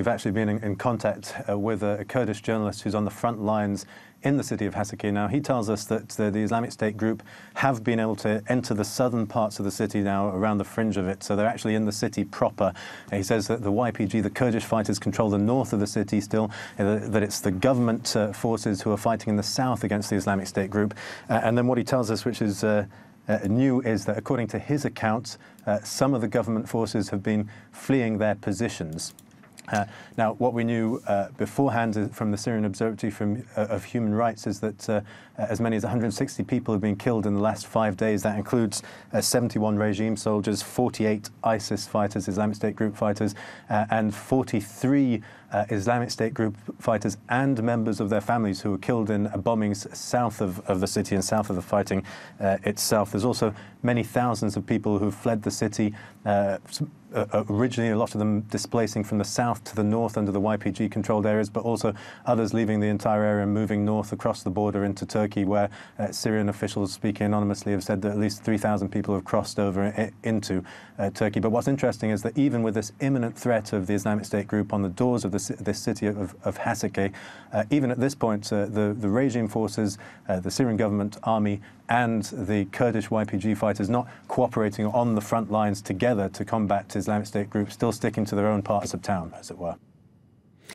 We've actually been in contact with a Kurdish journalist who's on the front lines in the city of Hasakeh now. He tells us that the Islamic State group have been able to enter the southern parts of the city now, around the fringe of it, so they're actually in the city proper. He says that the YPG, the Kurdish fighters, control the north of the city still, that it's the government forces who are fighting in the south against the Islamic State group. And then what he tells us, which is new, is that according to his account, some of the government forces have been fleeing their positions. Now, what we knew beforehand from the Syrian Observatory of Human Rights is that as many as 160 people have been killed in the last 5 days. That includes 71 regime soldiers, 48 ISIS fighters, Islamic State group fighters, and 43 Islamic State group fighters and members of their families who were killed in bombings south of the city and south of the fighting itself. There's also many thousands of people who've fled the city, originally a lot of them displacing from the south to the north under the YPG-controlled areas, but also others leaving the entire area and moving north across the border into Turkey, where Syrian officials speaking anonymously have said that at least 3,000 people have crossed over into Turkey. But what's interesting is that even with this imminent threat of the Islamic State group on the doors of this city of Hasakeh, even at this point, the regime forces, the Syrian government army, and the Kurdish YPG fighters not cooperating on the front lines together to combat Islamic State groups, still sticking to their own parts of town, as it were.